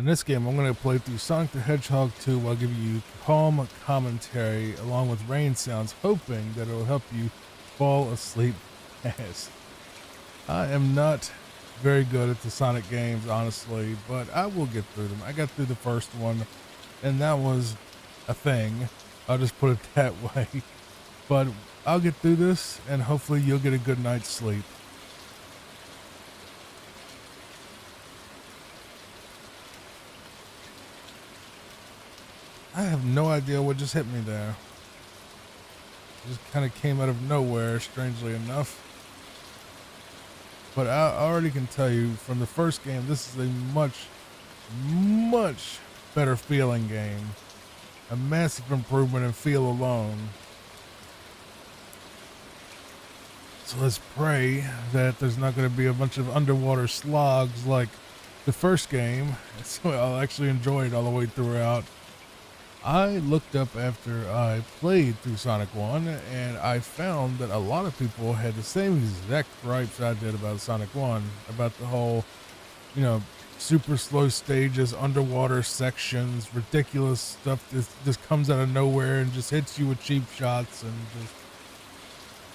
In this game, I'm going to play through Sonic the Hedgehog 2 while giving you calm commentary along with rain sounds, hoping that it will help you fall asleep fast. I am not very good at the Sonic games, honestly, but I will get through them. I got through the first one, and that was a thing. I'll just put it that way. But I'll get through this, and hopefully you'll get a good night's sleep. I have no idea what just hit me there. It just kind of came out of nowhere, strangely enough. But I already can tell you from the first game, this is a much, much better feeling game. A massive improvement in feel alone. So let's pray that there's not going to be a bunch of underwater slogs like the first game. So I'll actually enjoy it all the way throughout. I looked up after I played through Sonic 1, and I found that a lot of people had the same exact gripes I did about Sonic 1, about the whole, super slow stages, underwater sections, ridiculous stuff that just comes out of nowhere and just hits you with cheap shots and just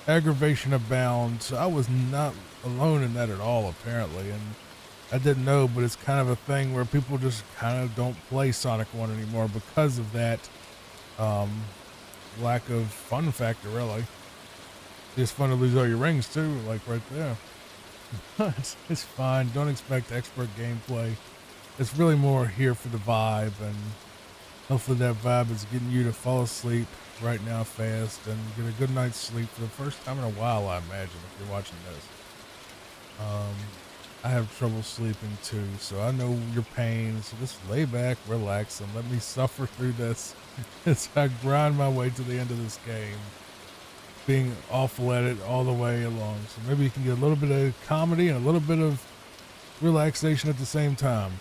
aggravation abound. So I was not alone in that at all, apparently, and I didn't know, but it's kind of a thing where people just kind of don't play Sonic 1 anymore because of that lack of fun factor, really. It's fun to lose all your rings, too, like right there. But it's fine. Don't expect expert gameplay. It's really more here for the vibe, and hopefully that vibe is getting you to fall asleep right now fast and get a good night's sleep for the first time in a while, I imagine, if you're watching this. I have trouble sleeping too, so I know your pain. So just lay back, relax, and let me suffer through this as I grind my way to the end of this game, being awful at it all the way along. So maybe you can get a little bit of comedy and a little bit of relaxation at the same time,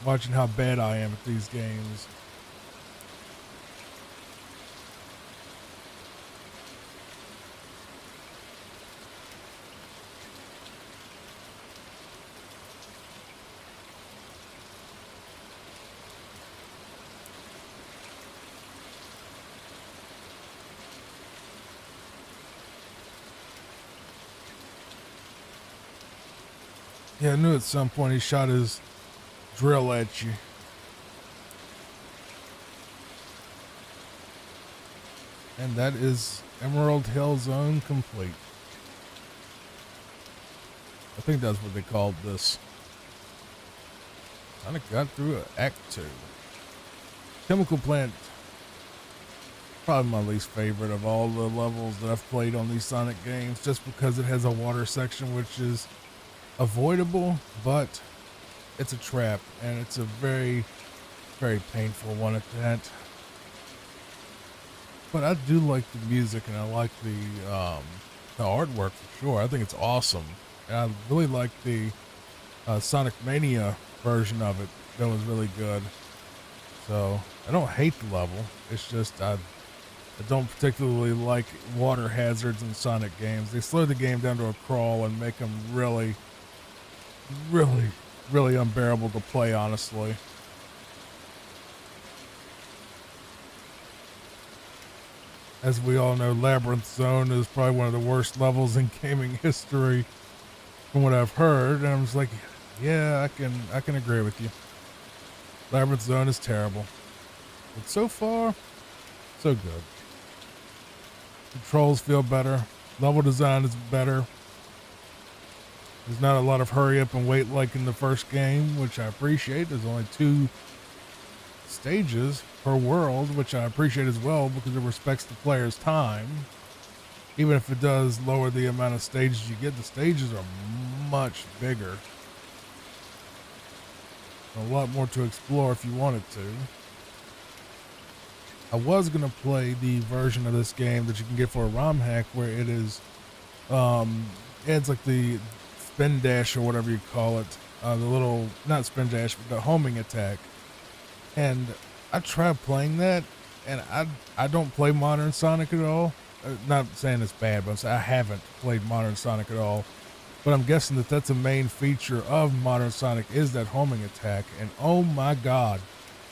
watching how bad I am at these games. Yeah, I knew at some point he shot his drill at you. And that is Emerald Hill Zone complete. I think that's what they called this. Sonic got through Act 2. Chemical Plant, probably my least favorite of all the levels that I've played on these Sonic games, just because it has a water section, which is avoidable, but it's a trap, and it's a very, very painful one at that. But I do like the music, and I like the artwork for sure. I think it's awesome, and I really like the Sonic Mania version of it. That was really good. So I don't hate the level. It's just I don't particularly like water hazards in Sonic games. They slow the game down to a crawl and make them really, really, really unbearable to play, honestly. As we all know, Labyrinth Zone is probably one of the worst levels in gaming history from what I've heard, and I'm just like, yeah, I can agree with you. Labyrinth Zone is terrible. But so far, so good. Controls feel better. Level design is better. There's not a lot of hurry up and wait like in the first game, which I appreciate. There's only 2 stages per world, which I appreciate as well because it respects the player's time. Even if it does lower the amount of stages you get, the stages are much bigger. A lot more to explore if you wanted to. I was going to play the version of this game that you can get for a ROM hack where it is, adds like the spin dash or whatever you call it, the little, not spin dash, but the homing attack. And I tried playing that, and I don't play Modern Sonic at all. Not saying it's bad, but I'm saying I haven't played Modern Sonic at all. But I'm guessing that that's a main feature of Modern Sonic is that homing attack. And oh my God,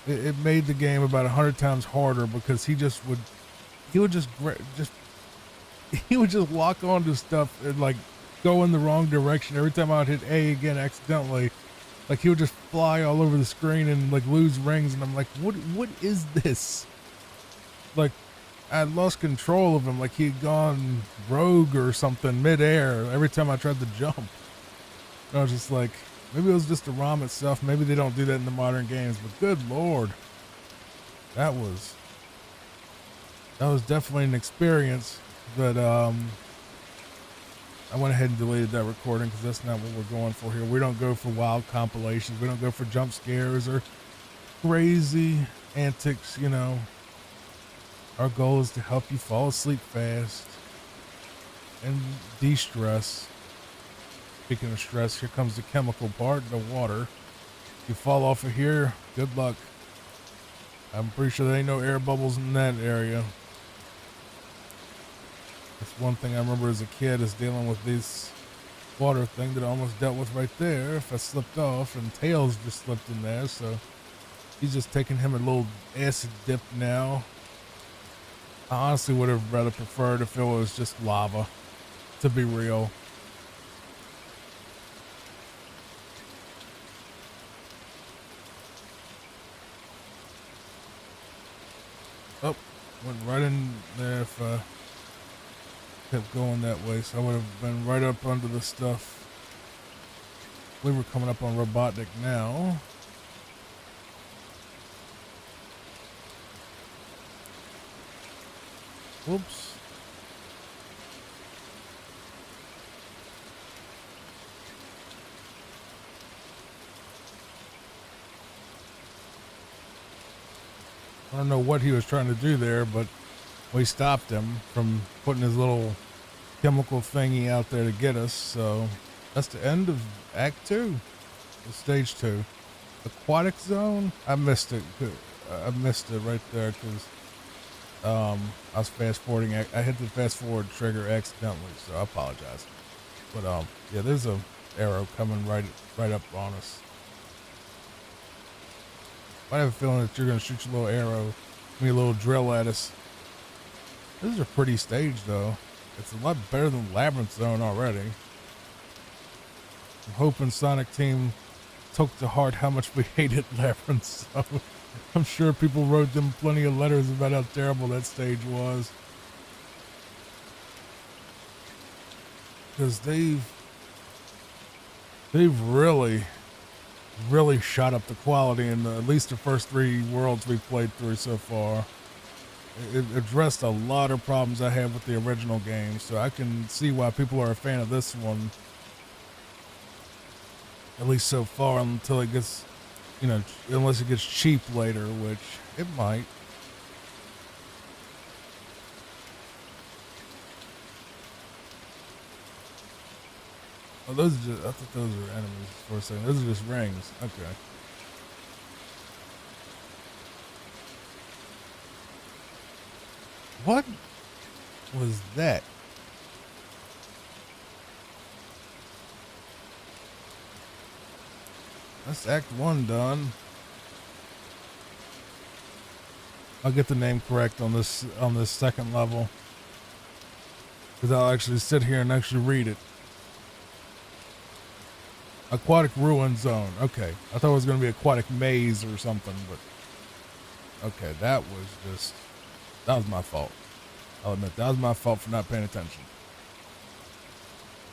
it made the game about 100 times harder because he would just he would just lock onto stuff and like go in the wrong direction every time I would hit A again accidentally. Like he would just fly all over the screen and like lose rings, and I'm like, what is this? Like I lost control of him, like he had gone rogue or something midair every time I tried to jump. And I was just like, maybe it was just the ROM itself. Maybe they don't do that in the modern games, but good Lord, that was definitely an experience. But I went ahead and deleted that recording because that's not what we're going for here. We don't go for wild compilations. We don't go for jump scares or crazy antics, you know. Our goal is to help you fall asleep fast and de-stress. Speaking of stress, here comes the chemical part, the water. If you fall off of here, good luck. I'm pretty sure there ain't no air bubbles in that area. That's one thing I remember as a kid is dealing with this water thing that I almost dealt with right there. If I slipped off, and Tails just slipped in there, so he's just taking him a little acid dip now. I honestly would have rather preferred if it was just lava, to be real. Oh, went right in there if I kept going that way, so I would have been right up under the stuff. I believe we're coming up on Robotnik now. Whoops. I don't know what he was trying to do there, but we stopped him from putting his little chemical thingy out there to get us. So that's the end of Act 2, Stage 2. Aquatic Zone? I missed it. I missed it right there because I was fast forwarding. I hit the fast forward trigger accidentally, so I apologize. But yeah, there's a arrow coming right up on us. I have a feeling that you're gonna shoot your little arrow, a little drill at us. This is a pretty stage, though. It's a lot better than Labyrinth Zone already. I'm hoping Sonic Team took to heart how much we hated Labyrinth Zone. I'm sure people wrote them plenty of letters about how terrible that stage was. Because they've really shot up the quality in at least the first 3 worlds we've played through so far. It addressed a lot of problems I had with the original game, so I can see why people are a fan of this one. At least so far, until it gets, unless it gets cheap later, which it might. Oh, those are just, I thought those were enemies for a second. Those are just rings. Okay. What was that? That's Act 1 done. I'll get the name correct on this second level, because I'll actually sit here and actually read it. Aquatic Ruin Zone. Okay. I thought it was going to be Aquatic Maze or something, but okay, that was my fault. I'll admit, that was my fault for not paying attention.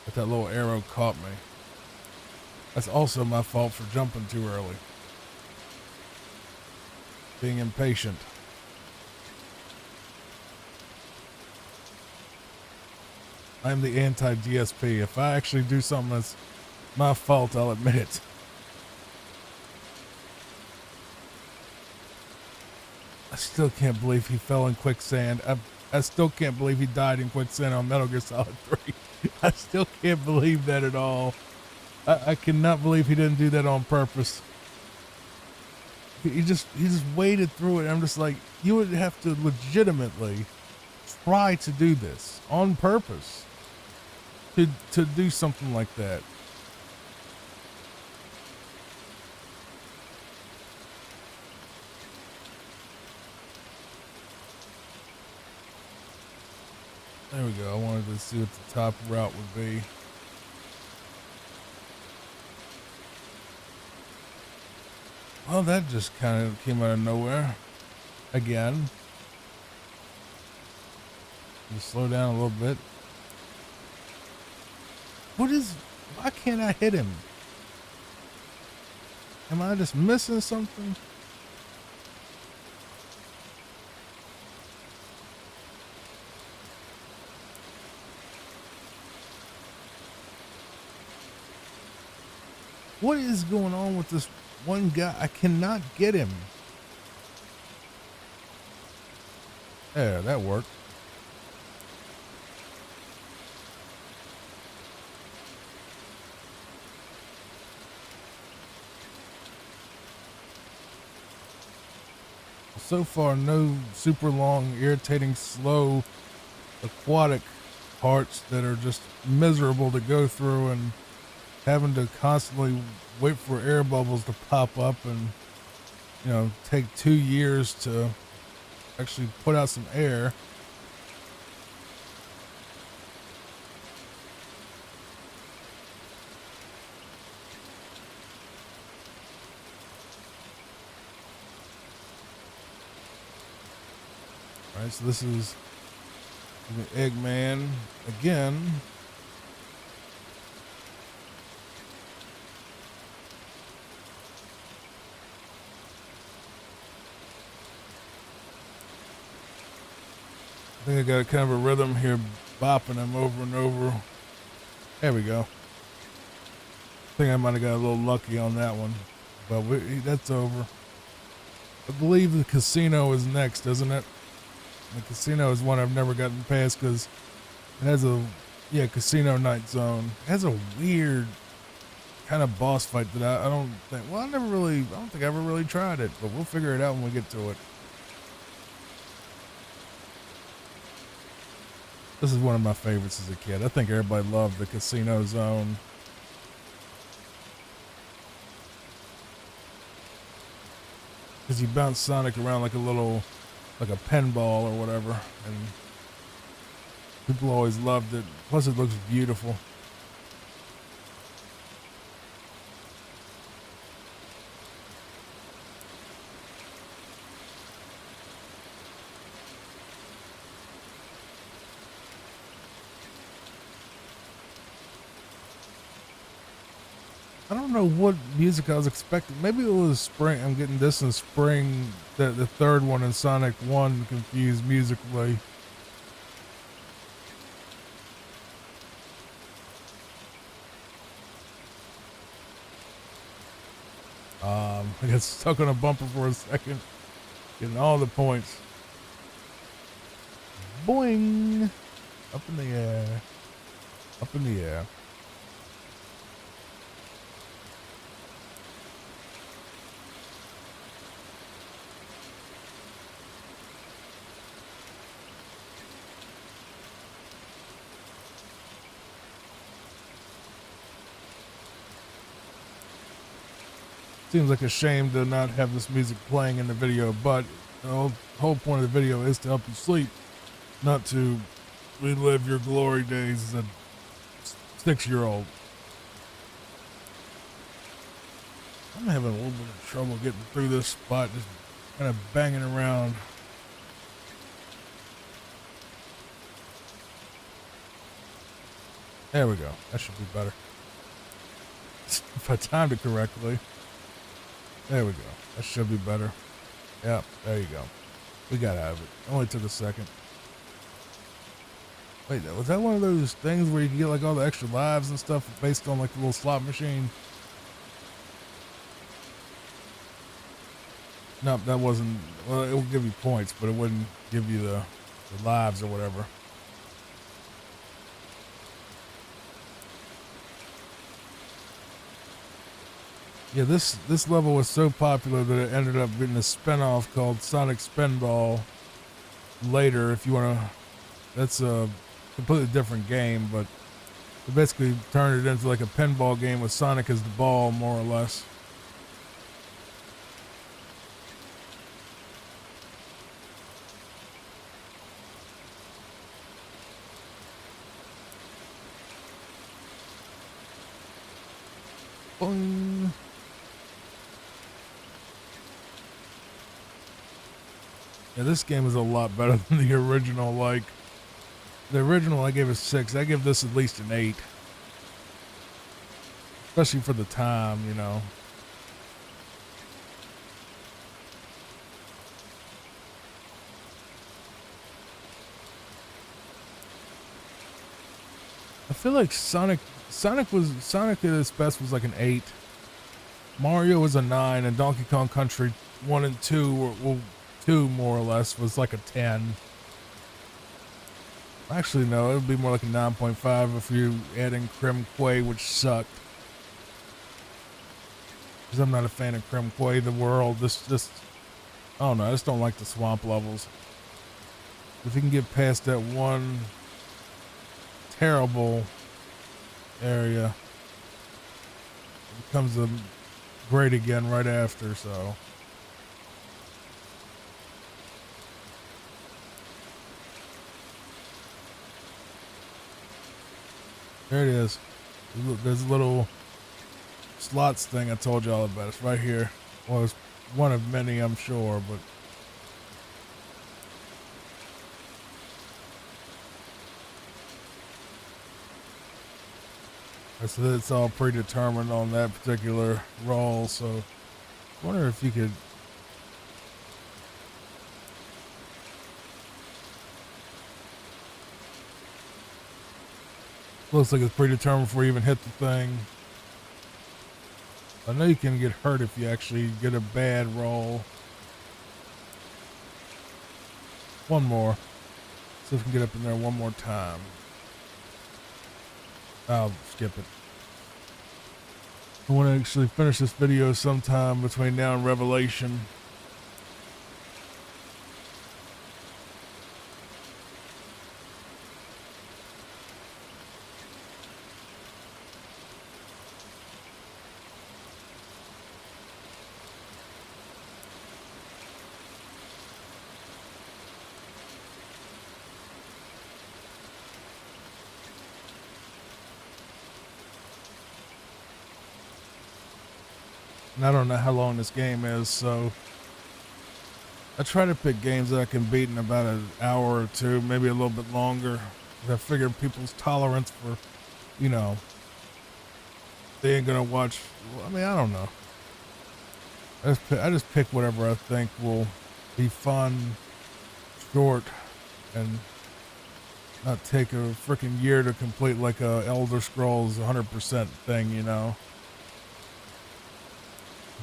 But that little arrow caught me. That's also my fault for jumping too early. Being impatient. I'm the anti-DSP. If I actually do something that's my fault, I'll admit it. I still can't believe he fell in quicksand. I still can't believe he died in quicksand on Metal Gear Solid 3. I still can't believe that at all. I cannot believe he didn't do that on purpose. He just waded through it. I'm just like, you would have to legitimately try to do this on purpose. to do something like that. There we go. I wanted to see what the top route would be. Well, that just kind of came out of nowhere. Again. Just slow down a little bit. Why can't I hit him? Am I just missing something? What is going on with this one guy? I cannot get him. There, that worked. So far, no super long, irritating, slow, aquatic parts that are just miserable to go through and having to constantly wait for air bubbles to pop up and, take 2 years to actually put out some air. All right, so this is the Eggman again. I think I got kind of a rhythm here, bopping him over and over. There we go. I think I might have got a little lucky on that one, but that's over. I believe the casino is next, isn't it? The casino is one I've never gotten past because it has casino night zone. It has a weird kind of boss fight that I don't think, I don't think I ever really tried it, but we'll figure it out when we get to it. This is one of my favorites as a kid. I think everybody loved the casino zone. Because you bounce Sonic around like a pinball or whatever. And people always loved it. Plus it looks beautiful. I don't know what music I was expecting. Maybe it was spring. I'm getting this in spring. The third one in Sonic 1 confused musically. I got stuck on a bumper for a second. Getting all the points. Boing! Up in the air. Up in the air. Seems like a shame to not have this music playing in the video, but the whole point of the video is to help you sleep, not to relive your glory days as a 6-year-old. I'm having a little bit of trouble getting through this spot, just kind of banging around. There we go. That should be better. If I timed it correctly. There we go. That should be better. Yep, there you go. We got out of it. Only took a second. Wait, was that one of those things where you can get like all the extra lives and stuff based on like the little slot machine? Nope, that wasn't. Well, it will give you points, but it wouldn't give you the lives or whatever. Yeah, this level was so popular that it ended up getting a spinoff called Sonic Spinball later. If you want to, that's a completely different game, but They basically turned it into like a pinball game with Sonic as the ball, more or less. Boing. Yeah, this game is a lot better than the original. Like, the original I gave a 6. I give this at least an 8. Especially for the time, you know. I feel like Sonic at its best was like an 8. Mario was a 9, and Donkey Kong Country 1 and 2 well, 2 more or less was like a 10. Actually, no, it would be more like a 9.5 if you add in Creme Quay, which sucked. Because I'm not a fan of Creme Quay, the world. I don't know, I just don't like the swamp levels. If you can get past that one terrible area, it becomes great again right after, so. There it is. There's a little slots thing I told y'all about. It's right here. Well, it's one of many, I'm sure, but. So it's all predetermined on that particular roll, so I wonder if you could. Looks like it's predetermined before you even hit the thing. I know you can get hurt if you actually get a bad roll. One more. See if we can get up in there one more time. I'll skip it. I want to actually finish this video sometime between now and Revelation. And I don't know how long this game is, so I try to pick games that I can beat in about an hour or two, maybe a little bit longer. I figure people's tolerance for, you know, they ain't gonna watch. I mean, I don't know. I just pick whatever I think will be fun, short, and not take a freaking year to complete like a Elder Scrolls 100% thing, you know.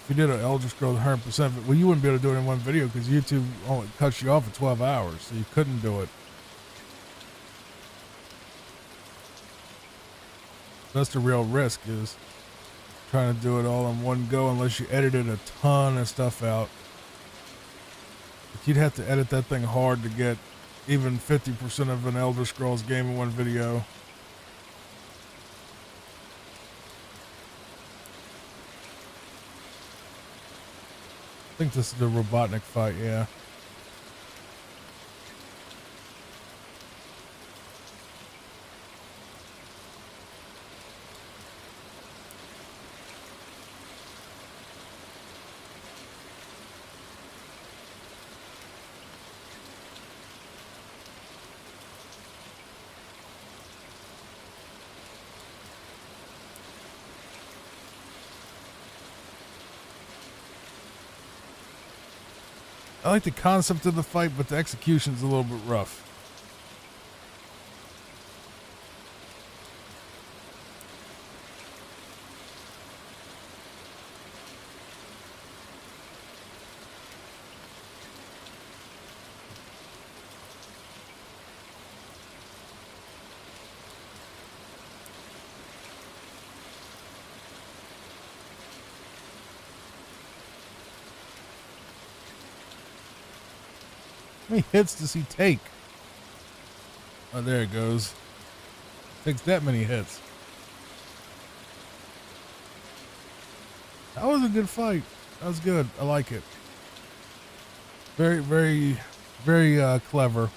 If you did an Elder Scrolls 100%, well, you wouldn't be able to do it in one video because YouTube only cuts you off at 12 hours, so you couldn't do it. That's the real risk, is trying to do it all in one go unless you edited a ton of stuff out. But you'd have to edit that thing hard to get even 50% of an Elder Scrolls game in one video. I think this is the Robotnik fight, yeah. I like the concept of the fight, but the execution's a little bit rough. How many hits does he take? Oh, there it goes. Takes that many hits. That was a good fight. That was good. I like it. Very, very, very clever.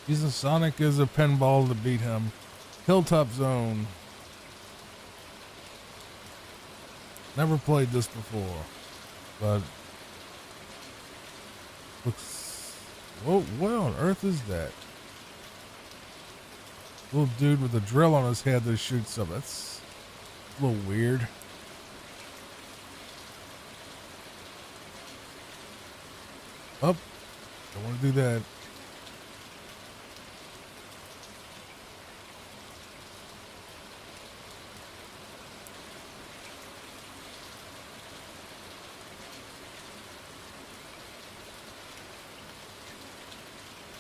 Using Sonic as a pinball to beat him. Hilltop Zone. Never played this before, but looks. Whoa, what on earth is that? Little dude with a drill on his head that shoots up. That's a little weird. Up. Don't want to do that.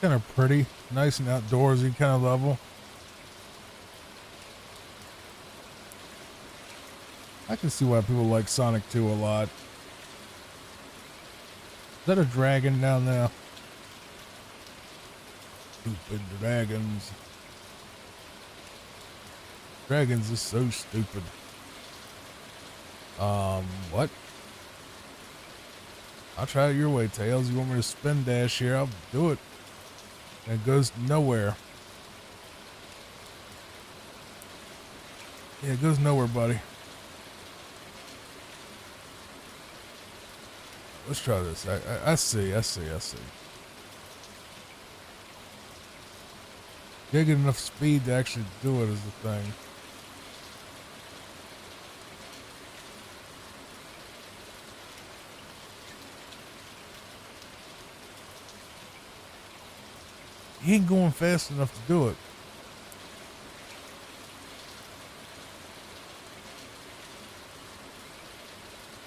Kind of pretty, nice and outdoorsy kind of level. I can see why people like Sonic 2 a lot. Is that a dragon down there? Stupid dragons. Dragons is so stupid. What? I'll try it your way, Tails. You want me to spin dash here? I'll do it. And it goes nowhere. Yeah, it goes nowhere, buddy. Let's try this. I see. You get enough speed to actually do it is the thing. He ain't going fast enough to do it.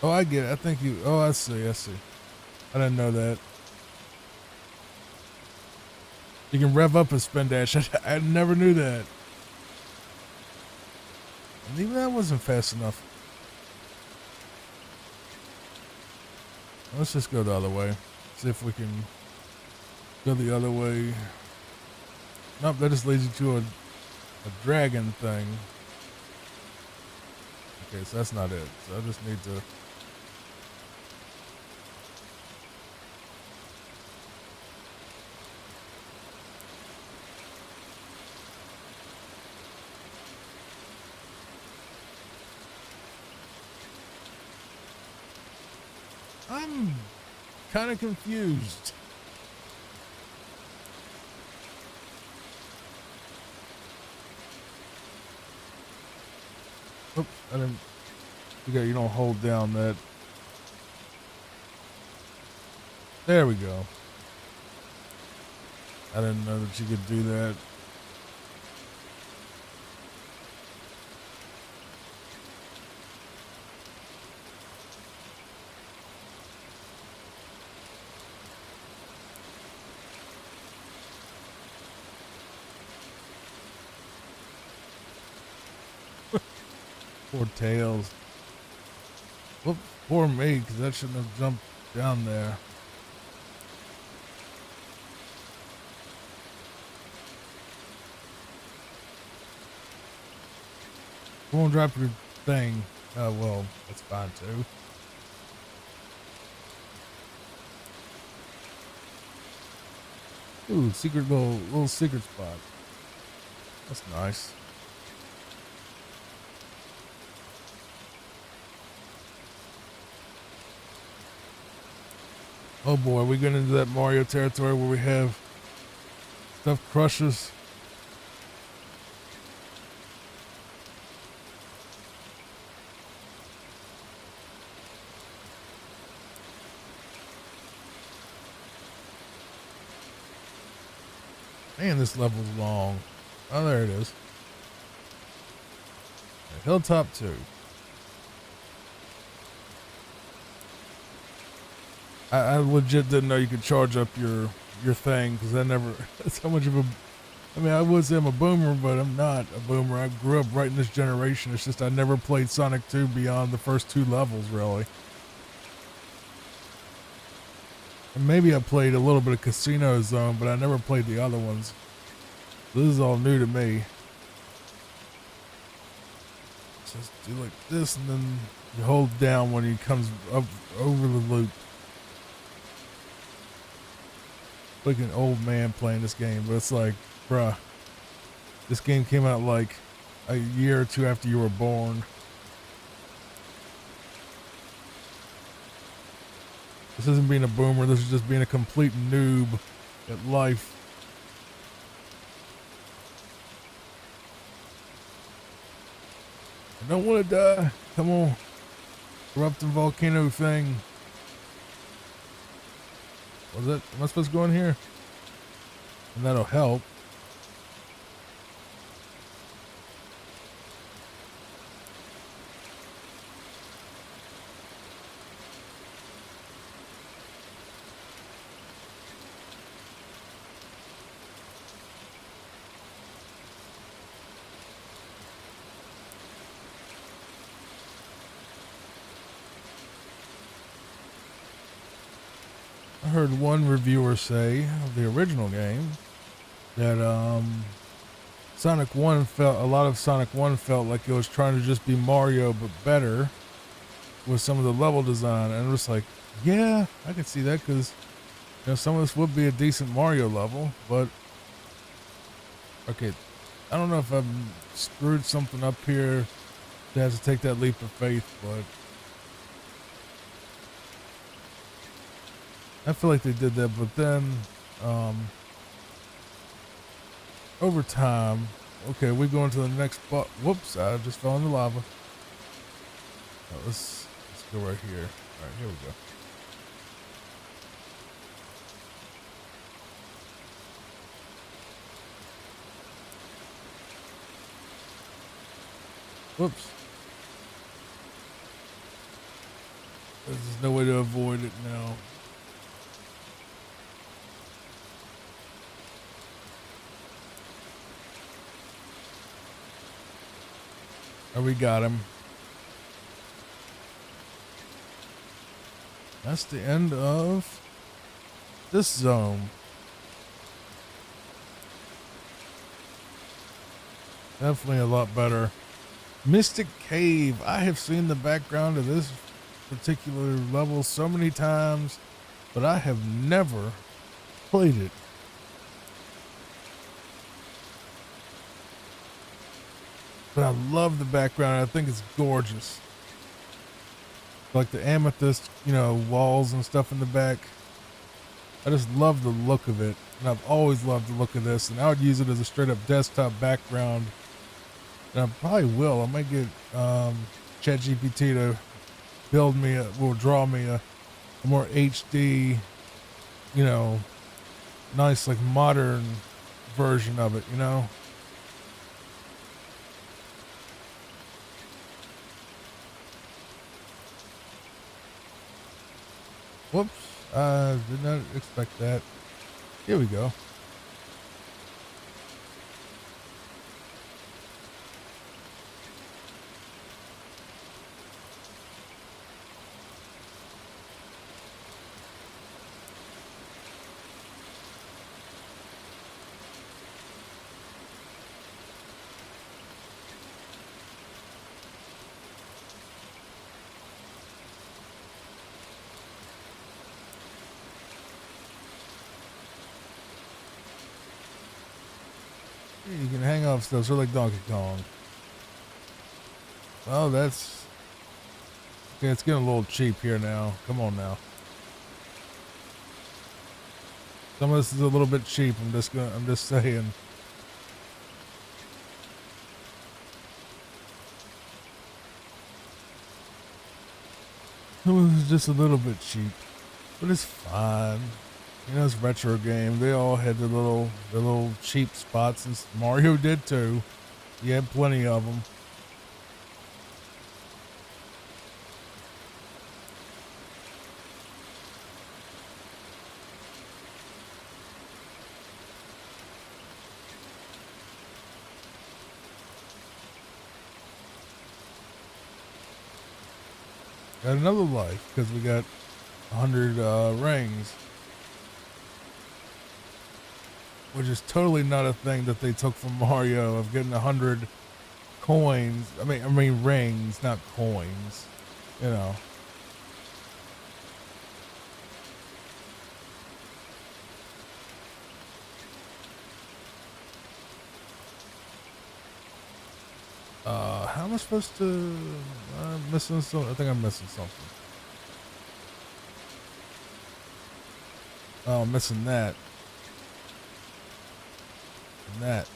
Oh, I get it. I think you. Oh, I see. I didn't know that. You can rev up a spin dash. I never knew that. And even that wasn't fast enough. Let's just go the other way. See if we can go the other way. Nope, that just leads you to a dragon thing. Okay, so that's not it. So I just need to. I'm kind of confused. Oops, I didn't. You don't hold down that. There we go. I didn't know that you could do that. Poor Tails. Whoop, poor me, because I shouldn't have jumped down there. Won't drop your thing. Well, that's fine too. Ooh, secret little secret spot. That's nice. Oh boy, we getting into that Mario territory where we have stuff crushes. Man, this level's long. Oh, there it is. Hilltop 2. I legit didn't know you could charge up your thing, because I never. That's how much of a. I mean, I would say I'm a boomer, but I'm not a boomer. I grew up right in this generation. It's just I never played Sonic 2 beyond the first 2 levels, really. And maybe I played a little bit of Casino Zone, but I never played the other ones. This is all new to me. Just do like this, and then you hold down when he comes up over the loop. Like an old man playing this game, but it's like, bruh, this game came out like a year or two after you were born. This isn't being a boomer, this is just being a complete noob at life. I don't want to die. Come on. Erupting volcano thing. Was it? Am I supposed to go in here? And that'll help. I heard one reviewer say of the original game that Sonic 1 felt, a lot of Sonic 1 felt like it was trying to just be Mario but better with some of the level design, and it was like, yeah, I can see that, because some of this would be a decent Mario level, but okay, I don't know if I've screwed something up here that has to take that leap of faith, but I feel like they did that. But then over time, okay, we go into the next spot. Whoops, I just fell in the lava. Let's go right here. All right, here we go. Whoops. There's no way to avoid it now. Oh, we got him. That's the end of this zone. Definitely a lot better. Mystic Cave. I have seen the background of this particular level so many times, but I have never played it. But I love the background. I think it's gorgeous. Like the amethyst, walls and stuff in the back. I just love the look of it. And I've always loved the look of this. And I would use it as a straight up desktop background. And I probably will. I might get ChatGPT to build me, draw me a more HD, nice, like modern version of it, Whoops, did not expect that. Here we go. You can hang off stuff, so like Donkey Kong. Oh, that's... Okay, it's getting a little cheap here now. Come on now. Some of this is a little bit cheap. I'm just saying. Some of this is just a little bit cheap, but it's fine. It's a retro game. They all had their little cheap spots, and Mario did too. He had plenty of them. Got another life because we got 100 rings. which is totally not a thing that they took from Mario of getting 100 coins. I mean rings, not coins. You know. How am I supposed to? I'm missing something. I think I'm missing something. Oh, I'm missing that. And that.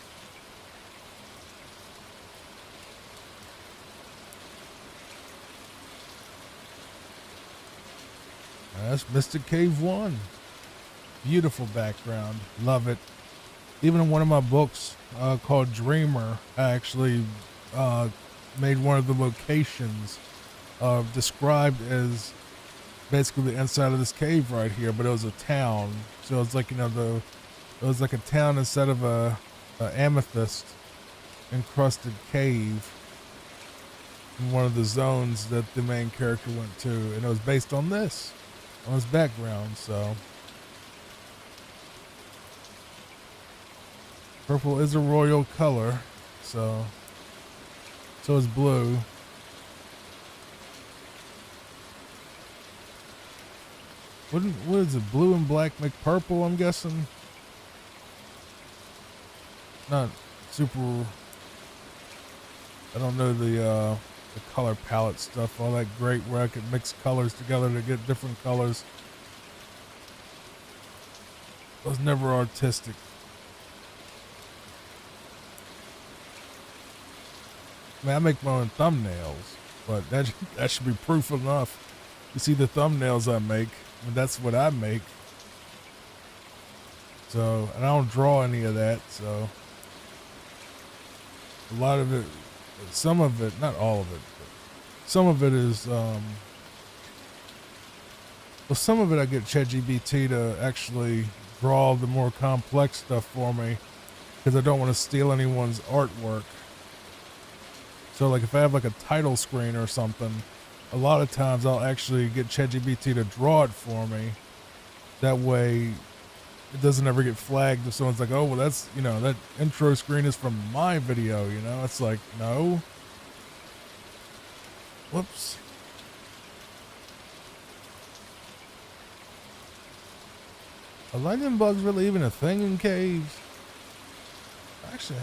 That's Mystic Cave 1. Beautiful background. Love it. Even in one of my books called Dreamer, I actually made one of the locations described as basically the inside of this cave right here, but it was a town. So it's like, it was like a town instead of a amethyst encrusted cave in one of the zones that the main character went to, and it was based on this, on his background. So purple is a royal color, so is blue. What is it? Blue and black make purple, I'm guessing. Not super. I don't know the color palette stuff all that great where I could mix colors together to get different colors. I was never artistic. I mean, I make my own thumbnails, but that should be proof enough. You see the thumbnails I make, and that's what I make. So, and I don't draw any of that, so a lot of it, some of it, not all of it, but some of it is, well, some of it I get ChatGPT to actually draw the more complex stuff for me because I don't want to steal anyone's artwork. So like if I have like a title screen or something, a lot of times I'll actually get ChatGPT to draw it for me. That way it doesn't ever get flagged if someone's like, oh, well, that's, that intro screen is from my video, It's like, no. Whoops. Are lightning bugs really even a thing in caves? Actually,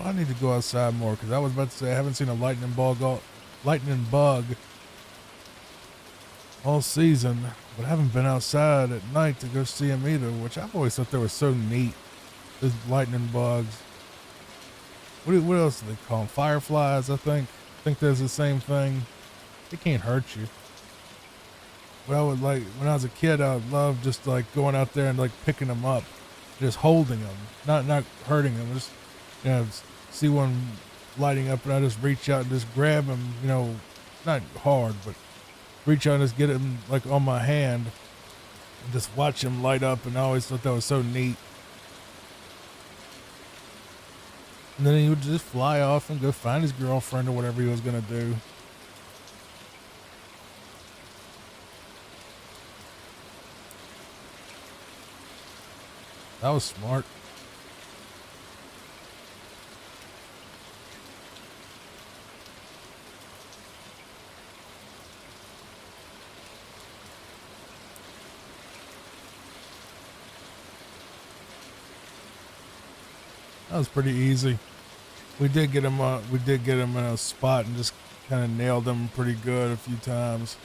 I need to go outside more because I was about to say I haven't seen a lightning bug all season, but I haven't been outside at night to go see them either, which I've always thought they were so neat. Those lightning bugs. What else do they call them? Fireflies, I think. I think there's the same thing. They can't hurt you. But I would like, when I was a kid, I would love just like going out there and like picking them up, just holding them, not hurting them. Just, see one lighting up and I just reach out and just grab them, not hard, but reach out and just get him like on my hand and just watch him light up. And I always thought that was so neat. And then he would just fly off and go find his girlfriend or whatever he was going to do. That was smart. That was pretty easy. We did get him in a spot and just kind of nailed him pretty good a few times.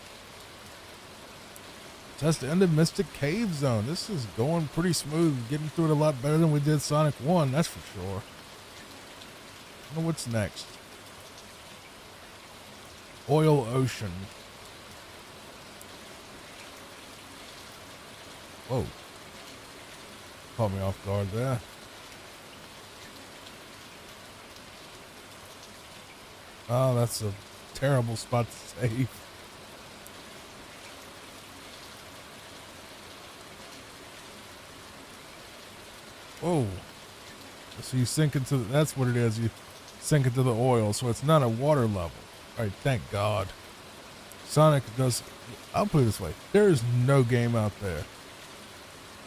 That's the end of Mystic Cave Zone. This is going pretty smooth. Getting through it a lot better than we did Sonic 1, that's for sure. I wonder what's next. Oil Ocean. Whoa. Caught me off guard there. Oh, that's a terrible spot to save. Whoa. So you sink into, that's what it is. You sink into the oil, so it's not a water level. All right, thank God. Sonic does, I'll put it this way. There is no game out there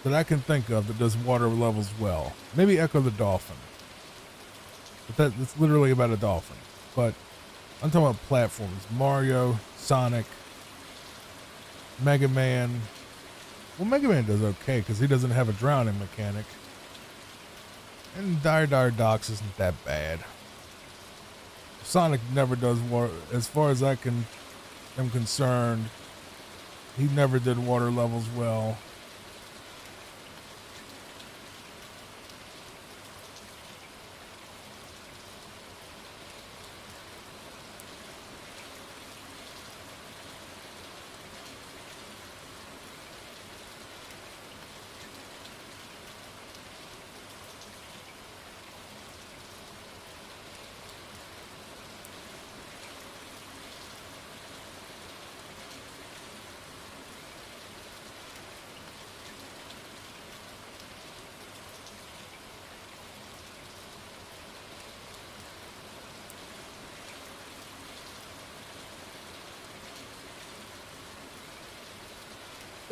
that I can think of that does water levels well. Maybe Echo the Dolphin, but that's literally about a dolphin. But I'm talking about platforms: Mario, Sonic, Mega Man. Well, Mega Man does okay because he doesn't have a drowning mechanic, and Dire Docks isn't that bad. Sonic never does water, as far as am concerned. He never did water levels well.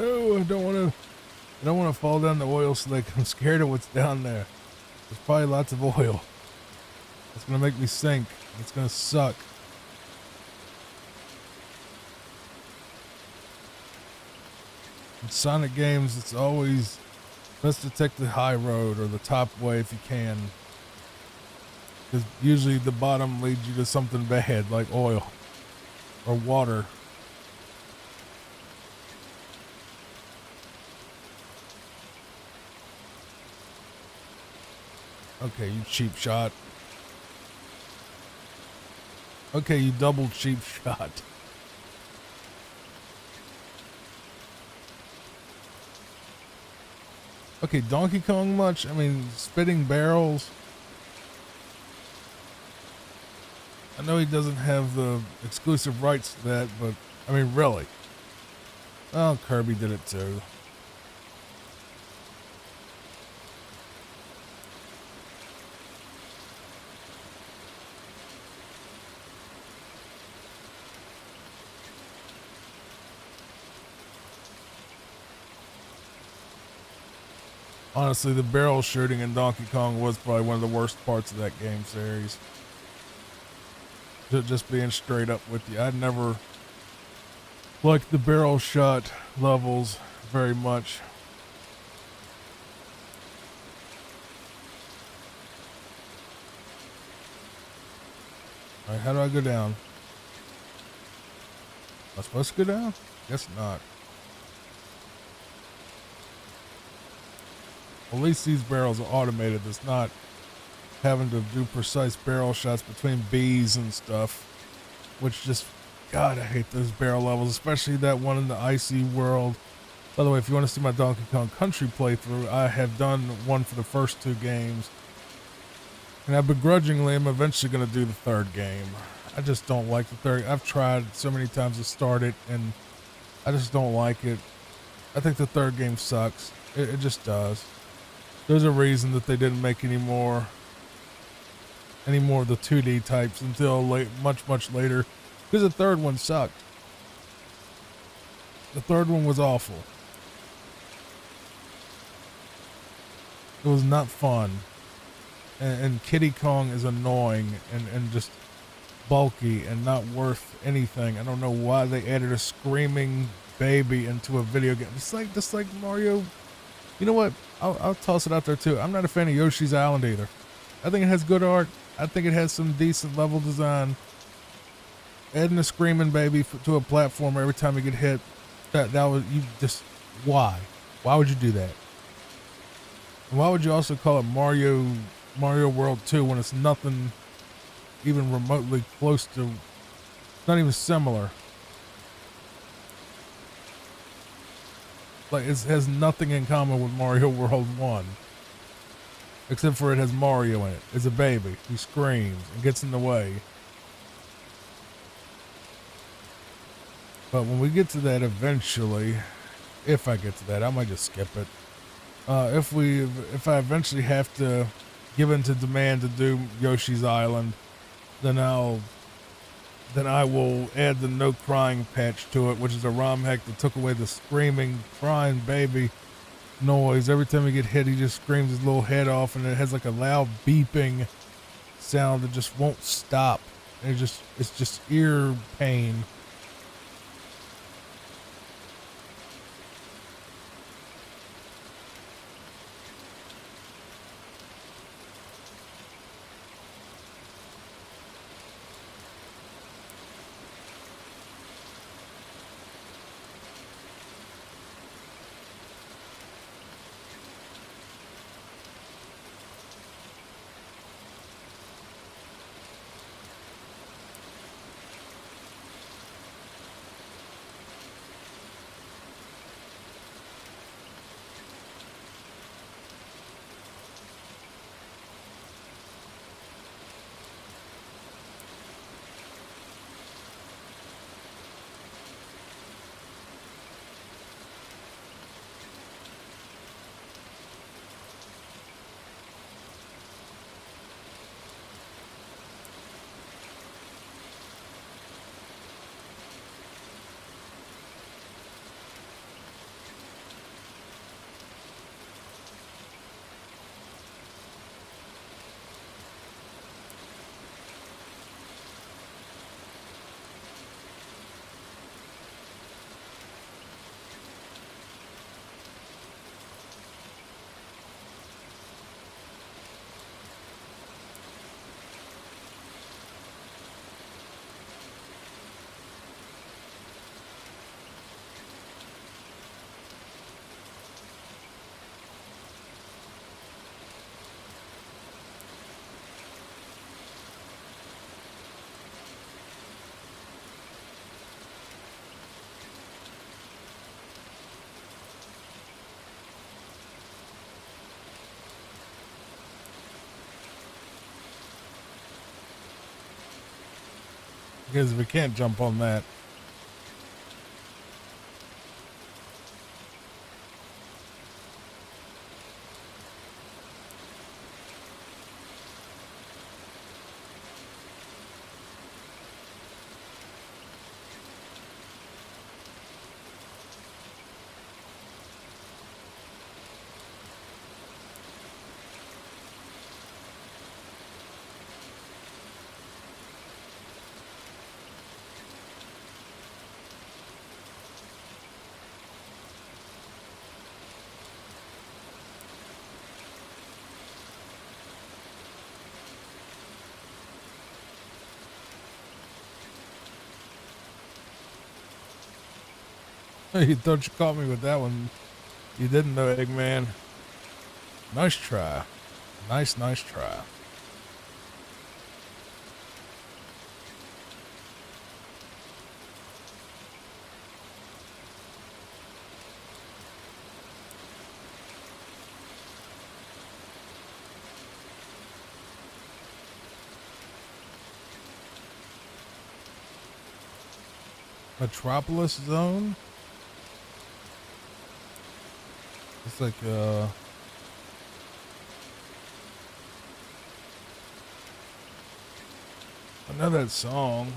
Oh, I don't want to. I don't want to fall down the oil slick. I'm scared of what's down there. There's probably lots of oil. It's gonna make me sink. It's gonna suck. In Sonic games, it's always best to take the high road or the top way if you can, because usually the bottom leads you to something bad like oil or water. Okay, you cheap shot. Okay, you double cheap shot. Okay, Donkey Kong much? I mean, spitting barrels. I know he doesn't have the exclusive rights to that, but I mean, really. Oh, Kirby did it too. Honestly, the barrel shooting in Donkey Kong was probably one of the worst parts of that game series. Just being straight up with you. I never liked the barrel shot levels very much. Alright, how do I go down? Am I supposed to go down? Guess not. At least these barrels are automated. It's not having to do precise barrel shots between bees and stuff, which just, God, I hate those barrel levels, especially that one in the icy world. By the way, if you want to see my Donkey Kong Country playthrough, I have done one for the first two games, and I begrudgingly am eventually going to do the third game. I just don't like the third. I've tried so many times to start it, and I just don't like it. I think the third game sucks. It just does. There's a reason that they didn't make any more of the 2D types until much later, because the third one sucked. The third one was awful. It was not fun, and Kiddy Kong is annoying and just bulky and not worth anything. I don't know why they added a screaming baby into a video game. It's like just like Mario. You know what? I'll toss it out there too. I'm not a fan of Yoshi's Island either. I think it has good art. I think it has some decent level design. Adding a screaming baby to a platform every time you get hit, that was, you just, why? Why would you do that? And why would you also call it Mario World 2 when it's nothing even remotely close to, not even similar? Like, it has nothing in common with Mario World 1. Except for it has Mario in it. It's a baby. He screams and gets in the way. But when we get to that eventually, if I get to that, I might just skip it. If I eventually have to give in to demand to do Yoshi's Island, then I will add the no crying patch to it, which is a ROM hack that took away the screaming, crying baby noise. Every time he get hit, he just screams his little head off, and it has like a loud beeping sound that just won't stop. And it's just ear pain. Because if we can't jump on that, you thought you caught me with that one. You didn't though, Eggman. Nice try. Nice try. Metropolis Zone? It's like, I know that song.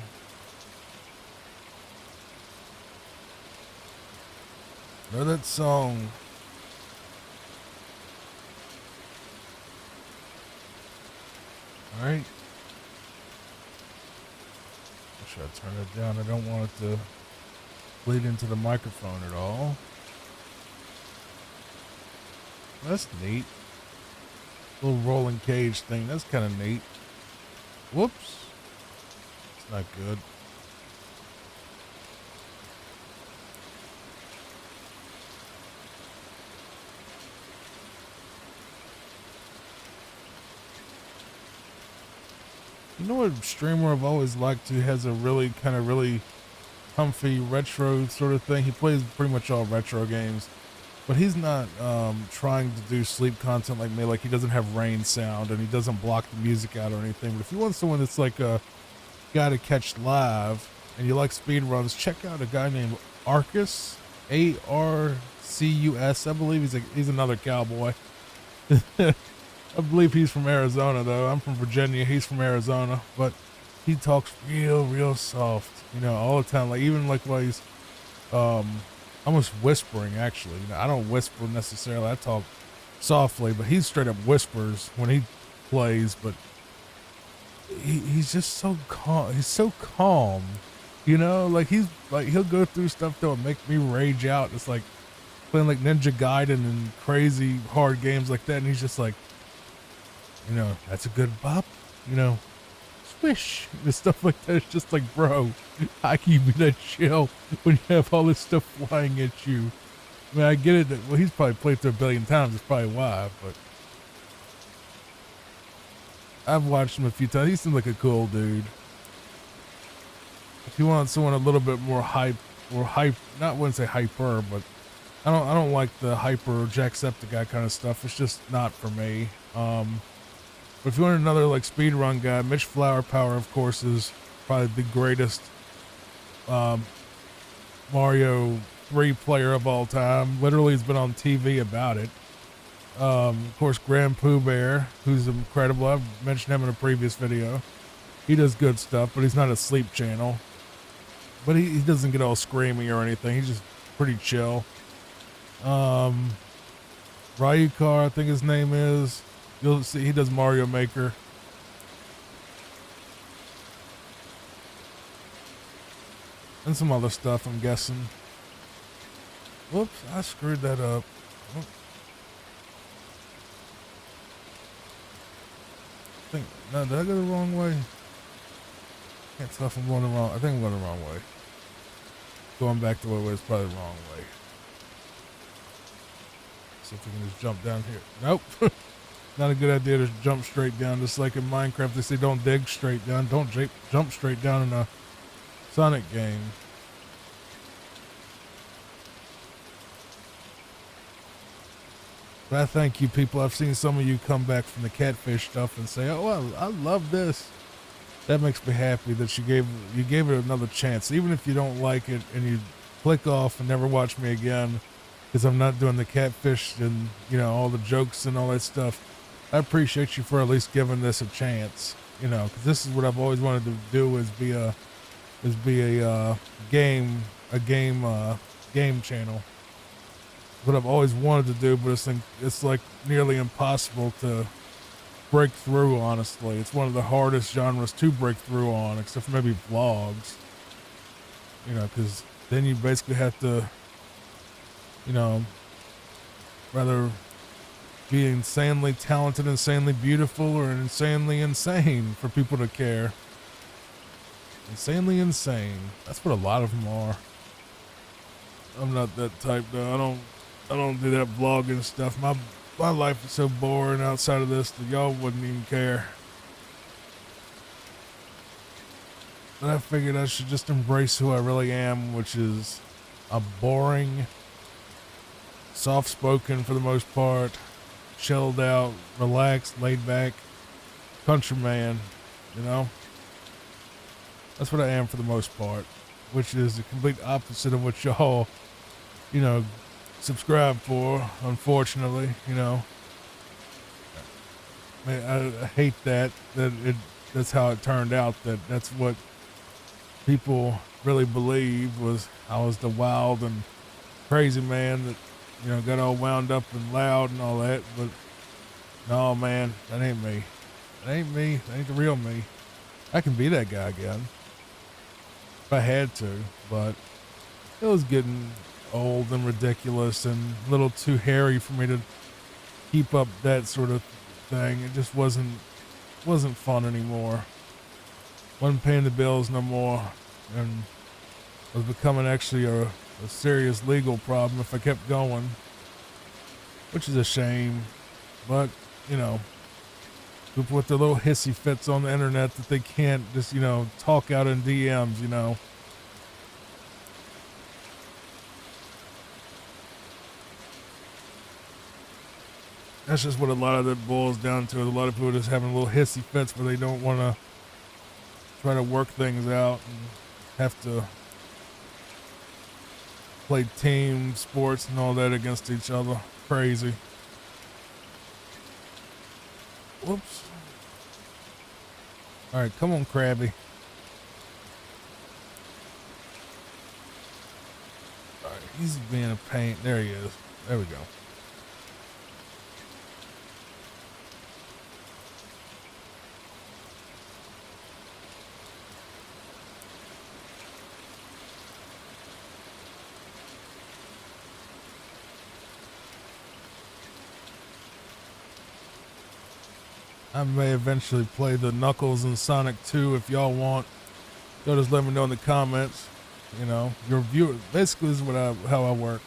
I know that song. Alright. Should I turn it down? I don't want it to bleed into the microphone at all. That's neat. Little rolling cage thing. That's kind of neat. Whoops. It's not good. You know what streamer I've always liked who has a really comfy retro sort of thing? He plays pretty much all retro games. But he's not trying to do sleep content like me. Like, he doesn't have rain sound and he doesn't block the music out or anything. But if you want someone that's like a guy to catch live and you like speed runs, check out a guy named Arcus, Arcus. I believe he's another cowboy. I believe he's from Arizona though. I'm from Virginia. He's from Arizona, but he talks real soft, you know, all the time. Like, even like while he's almost whispering actually. You know, I don't whisper necessarily. I talk softly, but he straight up whispers when he plays. But he's just so calm. He's so calm. You know, like he'll go through stuff that'll make me rage out. It's like playing like Ninja Gaiden and crazy hard games like that, and he's just like, you know, that's a good bop. You know, swish and stuff like that. It's just like, bro, how can you be that chill when you have all this stuff flying at you? I mean, I get it. Well, he's probably played through a billion times. That's probably why. But I've watched him a few times. He seems like a cool dude. If you want someone a little bit more hype, not wouldn't say hyper, but I don't like the hyper Jacksepticeye kind of stuff. It's just not for me. But if you want another like speedrun guy, Mitch Flower Power, of course, is probably the greatest Mario 3 player of all time. Literally has been on TV about it. Of course, Grand Pooh Bear, who's incredible. I've mentioned him in a previous video. He does good stuff, but he's not a sleep channel. But he doesn't get all screamy or anything. He's just pretty chill. Ryukar, I think his name is. You'll see he does Mario Maker. And some other stuff, I'm guessing. Whoops, I screwed that up. No, did I go the wrong way? Can't tell if I'm going the wrong. I think I'm going the wrong way. Going back the way it was probably the wrong way. See if we can just jump down here. Nope. Not a good idea to jump straight down. Just like in Minecraft, they say don't dig straight down. Don't jump straight down in a Sonic game. But I thank you people. I've seen some of you come back from the catfish stuff and say, oh, well, I love this. That makes me happy that you gave it another chance. Even if you don't like it and you click off and never watch me again because I'm not doing the catfish and, you know, all the jokes and all that stuff. I appreciate you for at least giving this a chance, you know, because this is what I've always wanted to do is be a game channel. What I've always wanted to do, but it's like nearly impossible to break through, honestly. It's one of the hardest genres to break through on, except for maybe vlogs, you know, because then you basically have to, you know, rather be insanely talented, insanely beautiful, or insanely insane for people to care. Insanely insane. That's what a lot of them are. I'm not that type though. I don't do that vlogging stuff. My life is so boring outside of this that y'all wouldn't even care. But I figured I should just embrace who I really am, which is a boring, soft-spoken for the most part, chilled out, relaxed, laid back countryman, you know? That's what I am for the most part, which is the complete opposite of what y'all, you know, subscribe for, unfortunately, you know. I hate that's how it turned out, that's what people really believed was I was the wild and crazy man that, you know, got all wound up and loud and all that. But no, man, that ain't me. That ain't me. That ain't the real me. I can be that guy again if I had to, but it was getting old and ridiculous and a little too hairy for me to keep up that sort of thing. It just wasn't fun anymore. Wasn't paying the bills no more, and was becoming actually a serious legal problem if I kept going, which is a shame. But, you know, people with their little hissy fits on the internet that they can't just, you know, talk out in DMs, you know. That's just what a lot of it boils down to. A lot of people just having little hissy fits where they don't want to try to work things out and have to play team sports and all that against each other. Crazy. Whoops. All right, come on, Krabby. All right. He's being a pain. There he is. There we go. I may eventually play the Knuckles and Sonic 2 if y'all want. Y'all just let me know in the comments. You know, your viewer basically is how I work.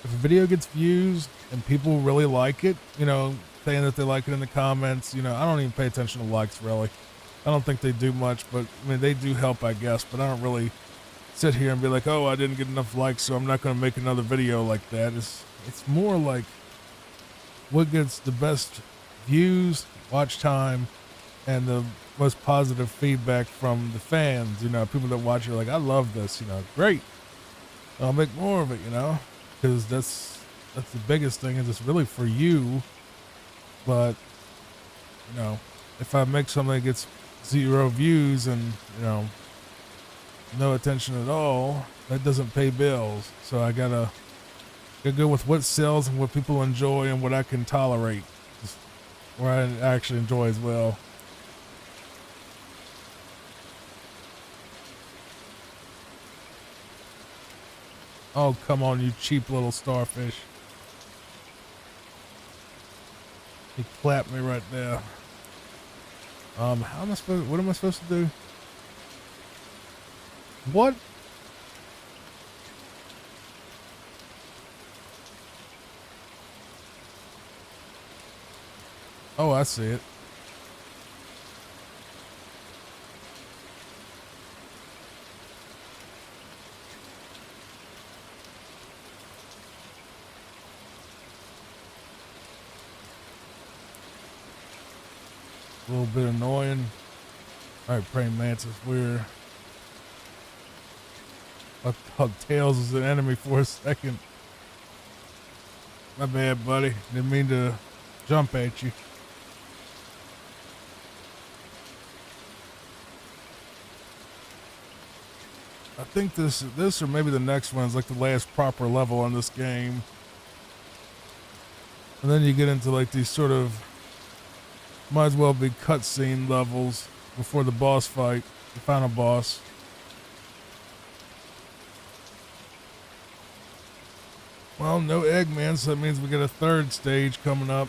If a video gets views and people really like it, you know, saying that they like it in the comments, you know, I don't even pay attention to likes really. I don't think they do much, but I mean they do help, I guess. But I don't really sit here and be like, oh, I didn't get enough likes, so I'm not going to make another video like that. It's more like what gets the best views, watch time, and the most positive feedback from the fans. You know, people that watch are like, I love this. You know, great. I'll make more of it. You know, because that's the biggest thing is it's really for you. But you know, if I make something that gets 0 views and you know no attention at all, that doesn't pay bills. So I gotta go with what sells and what people enjoy and what I can tolerate, just where I actually enjoy as well. Oh, come on, you cheap little starfish. He clapped me right there. How am I supposed, what am I supposed to do? What? Oh, I see it. A little bit annoying. Alright, praying mantis, we're... I thought Tails was an enemy for a second. My bad, buddy. Didn't mean to jump at you. I think this or maybe the next one is like the last proper level on this game. And then you get into like these sort of, might as well be cutscene levels before the boss fight, the final boss. Well, no Eggman, so that means we get a third stage coming up.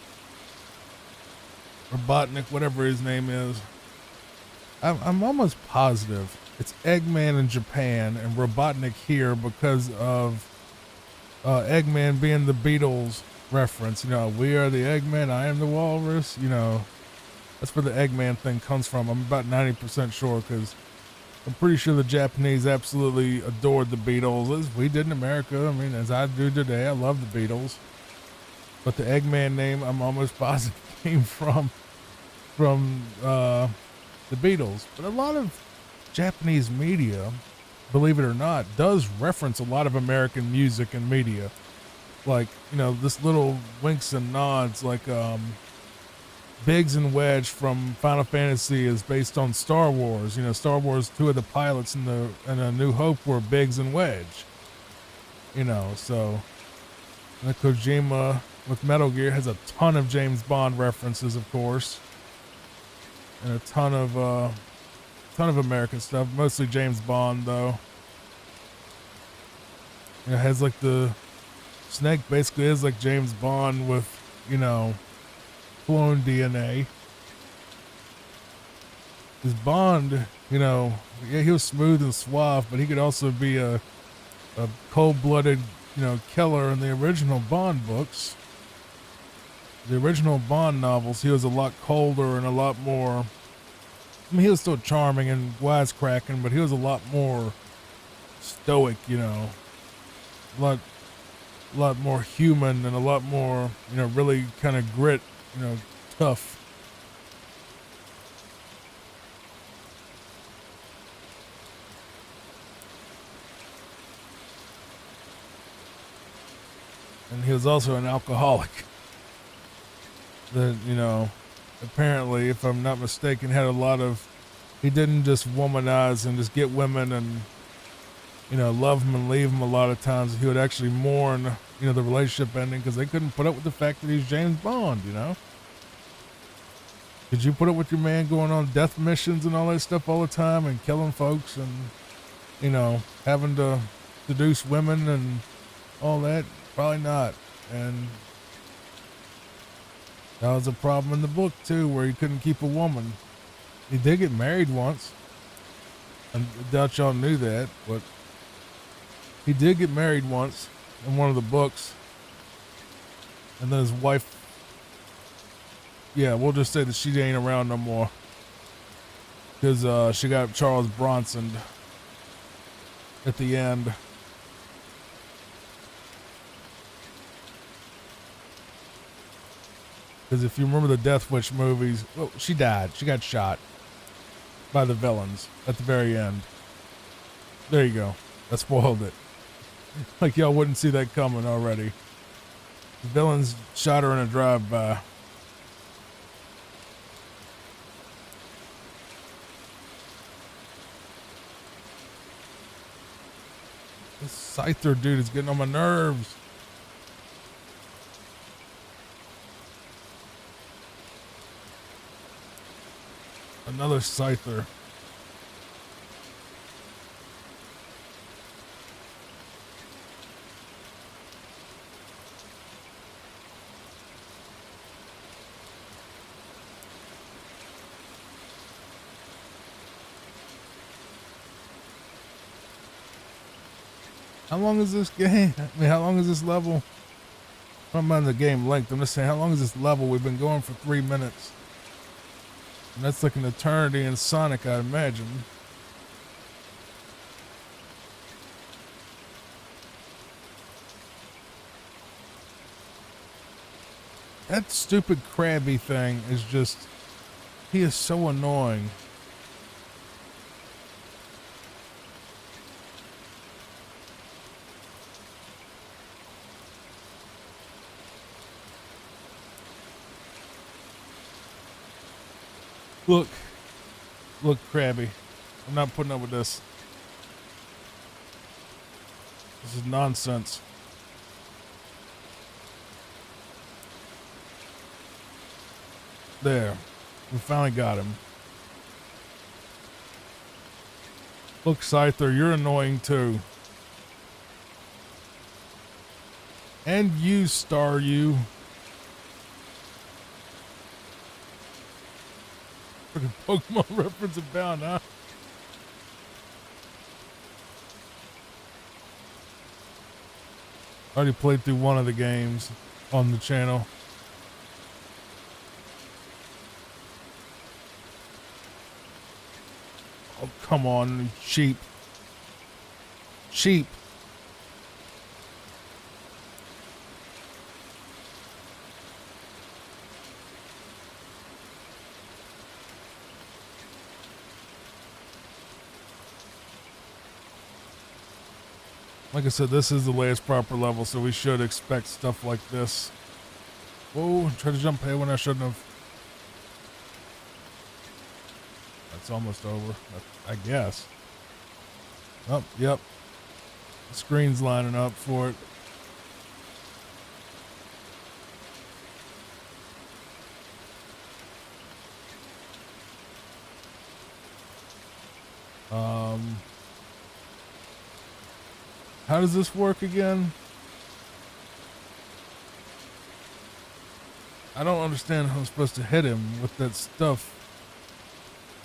Robotnik, whatever his name is. I'm almost positive it's Eggman in Japan and Robotnik here because of Eggman being the Beatles reference. You know, we are the Eggman, I am the walrus. You know, that's where the Eggman thing comes from. I'm about 90% sure because I'm pretty sure the Japanese absolutely adored the Beatles, as we did in America. I mean, as I do today, I love the Beatles. But the Eggman name, I'm almost positive came from the Beatles. But a lot of Japanese media, believe it or not, does reference a lot of American music and media. Like, you know, this little winks and nods, like Biggs and Wedge from Final Fantasy is based on Star Wars. You know, Star Wars, 2 of the pilots in A New Hope were Biggs and Wedge. You know, so and Kojima with Metal Gear has a ton of James Bond references, of course, and a ton of American stuff, mostly James Bond though. You know, it has like the Snake basically is like James Bond with, you know, clone DNA. His Bond, you know, yeah, he was smooth and suave, but he could also be a cold-blooded, you know, killer in the original Bond books. The original Bond novels, he was a lot colder and a lot more, I mean, he was still charming and wisecracking, but he was a lot more stoic, you know, a lot more human and a lot more, you know, really kind of grit, you know, tough. And he was also an alcoholic that, you know, apparently, if I'm not mistaken, had a lot of, he didn't just womanize and just get women and love him and leave him a lot of times. He would actually mourn, the relationship ending because they couldn't put up with the fact that he's James Bond. Could you put up with your man going on death missions and all that stuff all the time and killing folks and, having to seduce women and all that? Probably not. And that was a problem in the book too, where he couldn't keep a woman. He did get married once. I doubt y'all knew that, but he did get married once in one of the books. And then his wife, yeah, we'll just say that she ain't around no more. Because she got Charles Bronson at the end. Because if you remember the Death Wish movies, well, she died. She got shot by the villains at the very end. There you go. That spoiled it. Like y'all wouldn't see that coming already. The villains shot her in a drive-by. This Scyther dude is getting on my nerves. Another Scyther. How long is this game? I mean, how long is this level? I'm on the game length. I'm just saying, how long is this level? We've been going for 3 minutes. And that's like an eternity in Sonic, I imagine. That stupid Krabby thing is just... He is so annoying. Look, Krabby. I'm not putting up with this. This is nonsense. There. We finally got him. Look, Scyther, you're annoying too. And you, Staryu. Freaking Pokemon reference abound, huh? I already played through one of the games on the channel. Oh, come on, sheep. Sheep. Like I said, this is the last proper level, so we should expect stuff like this. Whoa, try to jump ahead when I shouldn't have. That's almost over, I guess. Oh, yep. The screen's lining up for it. How does this work again? I don't understand how I'm supposed to hit him with that stuff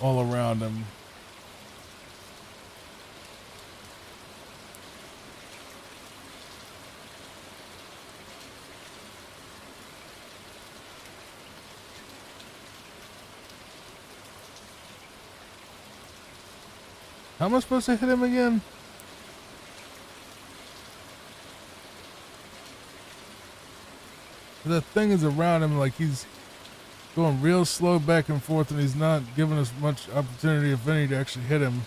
all around him. How am I supposed to hit him again? That thing is around him like he's going real slow back and forth, and he's not giving us much opportunity, if any, to actually hit him.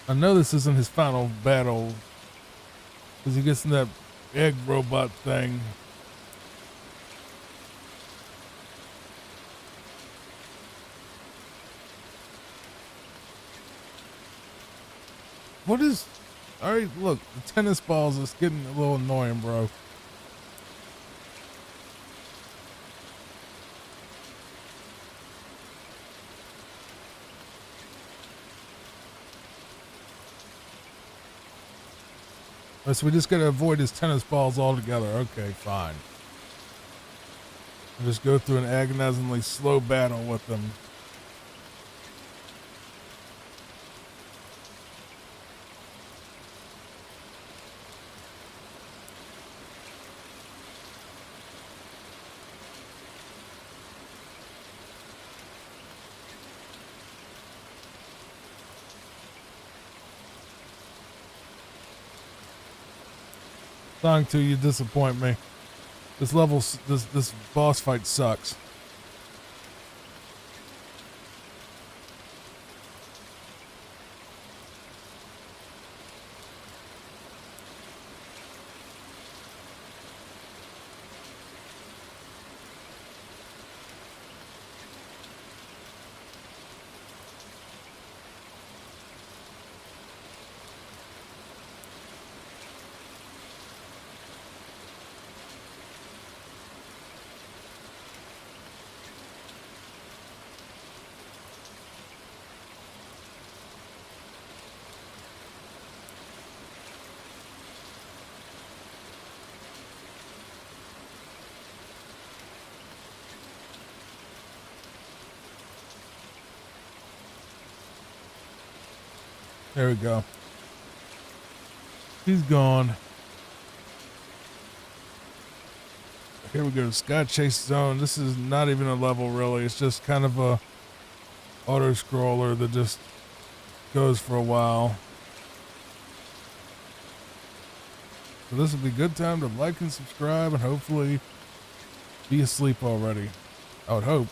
I know this isn't his final battle, because he gets in that egg robot thing. What is... Alright, look, the tennis balls is getting a little annoying, bro. So we just gotta avoid his tennis balls altogether. Okay, fine. We'll just go through an agonizingly slow battle with them. Song 2, you disappoint me. This level, this boss fight sucks. There we go. He's gone. Here we go. Sky Chase Zone. This is not even a level, really. It's just kind of a auto scroller that just goes for a while. So this will be a good time to like and subscribe and hopefully be asleep already. I would hope.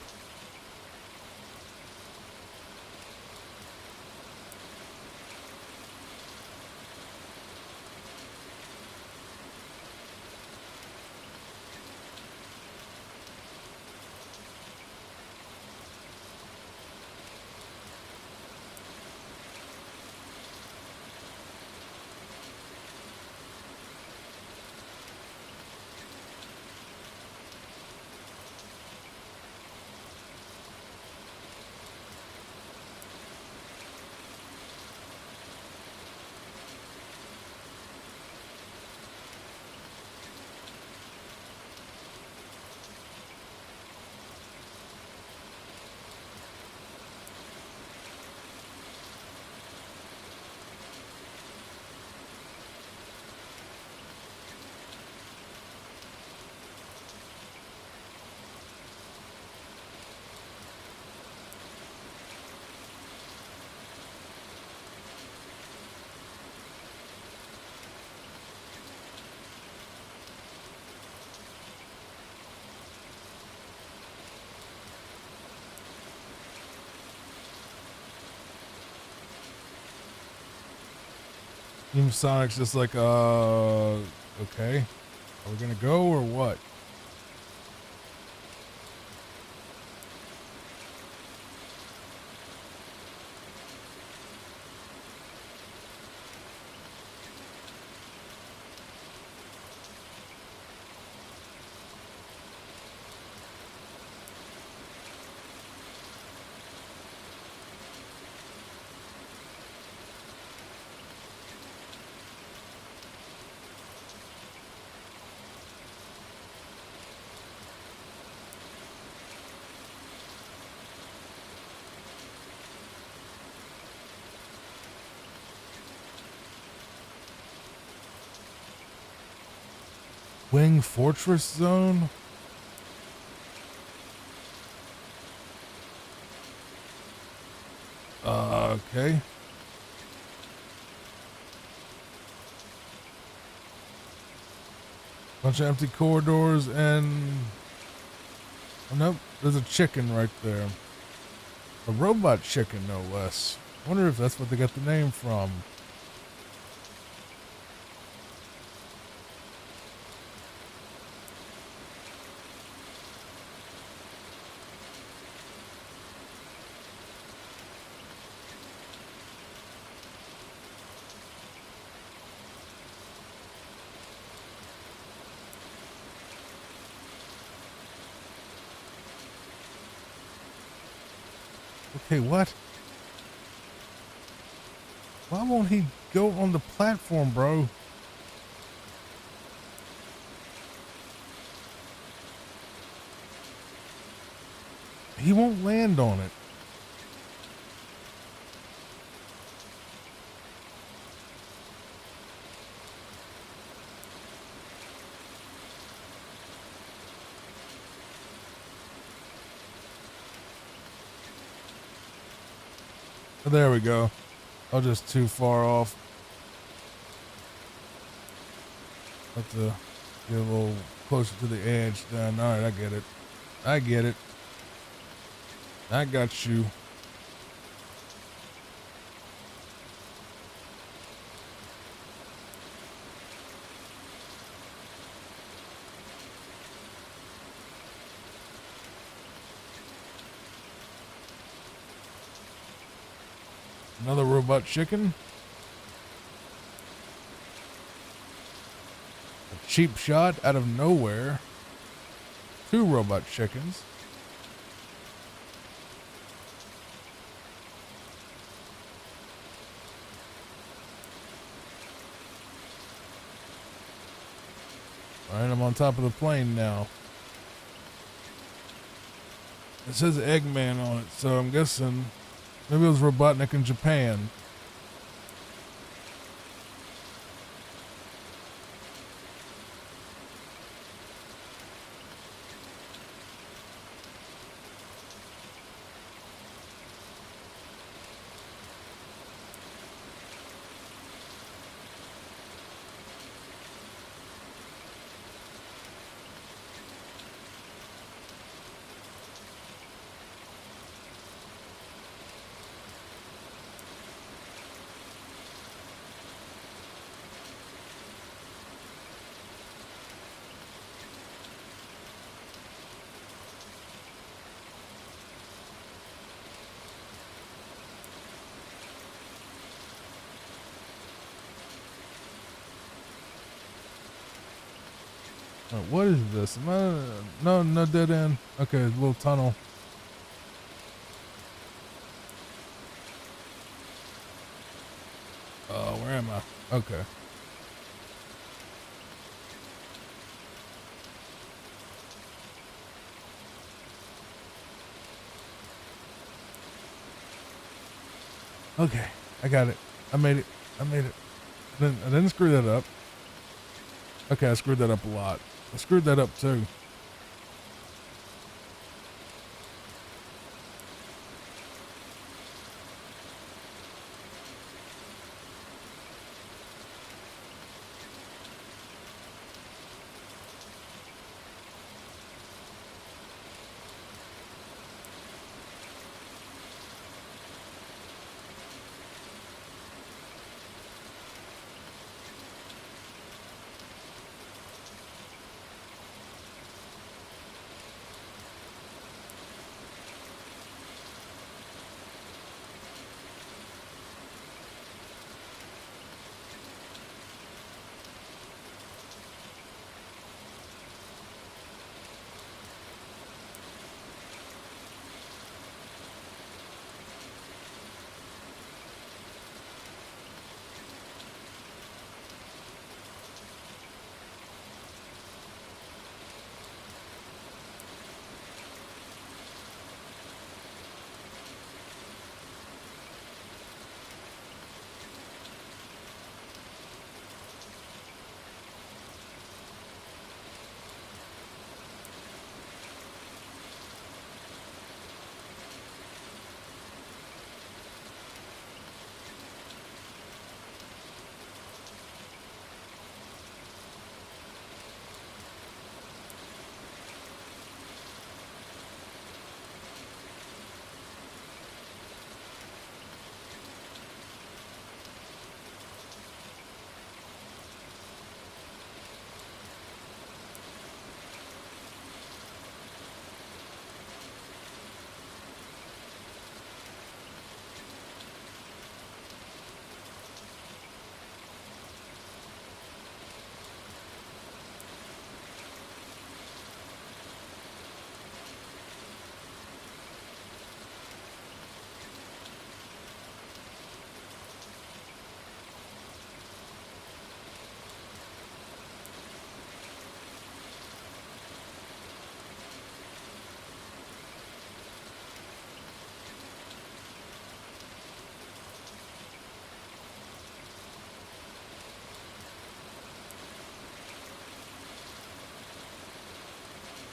Team Sonic's just like, okay. Are we gonna go or what? Wing Fortress Zone? Okay. Bunch of empty corridors and... Oh, nope, there's a chicken right there. A robot chicken, no less. I wonder if that's what they got the name from. Okay, what? Why won't he go on the platform, bro? He won't land on it. There we go. I was just too far off. Have to get a little closer to the edge then. All right, I get it. I get it. I got you. Another robot chicken. A cheap shot out of nowhere. 2 robot chickens. Alright, I'm on top of the plane now. It says Eggman on it, so I'm guessing maybe it was Robotnik in Japan. What is this? Am I, no dead end. Okay, a little tunnel. Oh, where am I? Okay. Okay, I got it. I made it. I made it. I didn't screw that up. Okay, I screwed that up a lot. I screwed that up too.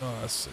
Oh, let's see.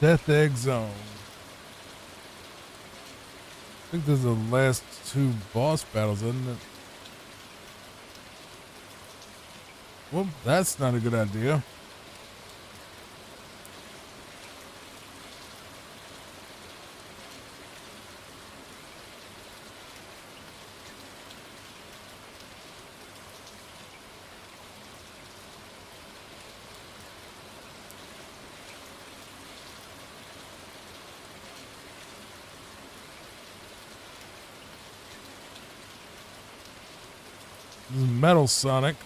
Death Egg Zone. I think this is the last two boss battles, isn't it? Well, that's not a good idea. This is Metal Sonic.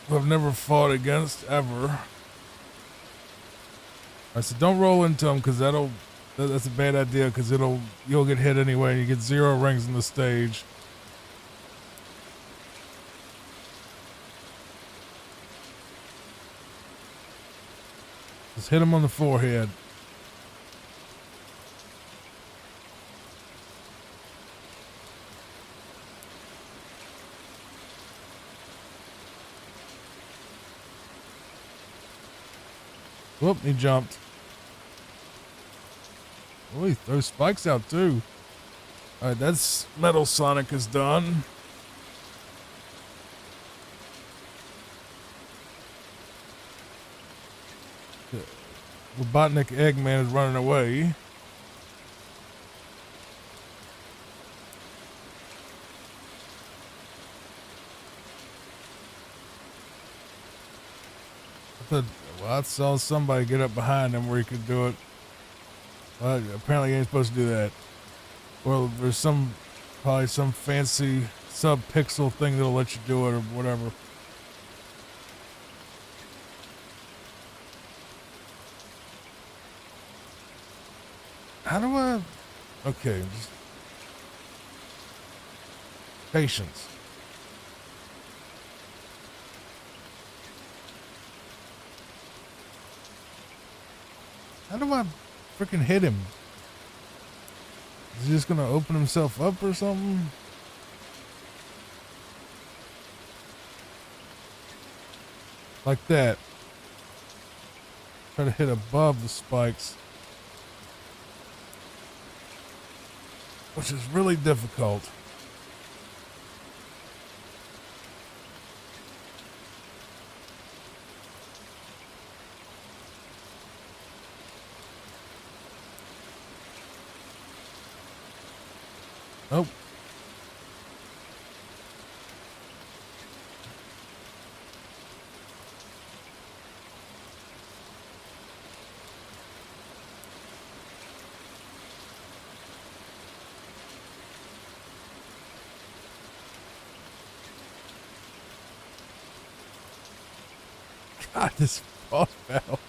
Who I've never fought against ever. I said, don't roll into him because that's a bad idea because you'll get hit anyway and you get 0 rings in the stage. Just hit him on the forehead. Whoop, he jumped. Oh, he throws spikes out too. Alright, that's Metal Sonic is done. The Robotnik Eggman is running away. I saw somebody get up behind him where he could do it. Well, apparently he ain't supposed to do that. Well, there's probably some fancy sub-pixel thing that'll let you do it or whatever. How do I... Okay. Just... Patience. How do I freaking hit him? Is he just gonna open himself up or something? Like that. Try to hit above the spikes. Which is really difficult. Nope. God, this boss battle.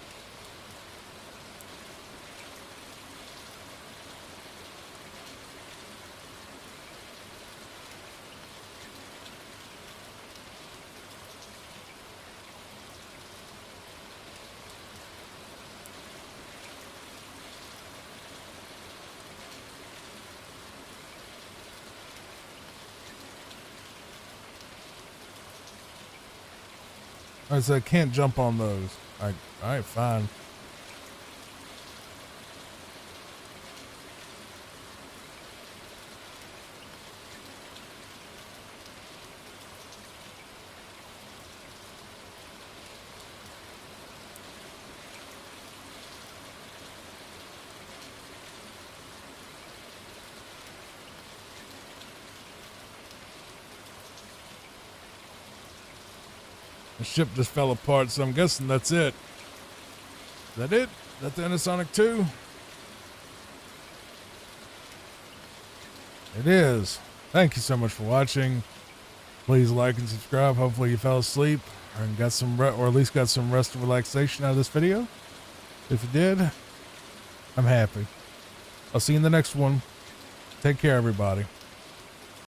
I said, I can't jump on those. All right, fine. The ship just fell apart, so I'm guessing that's it. Is that it? Is that the end of Sonic 2? It is. Thank you so much for watching. Please like and subscribe. Hopefully you fell asleep and got some or at least got some rest and relaxation out of this video. If you did, I'm happy. I'll see you in the next one. Take care, everybody.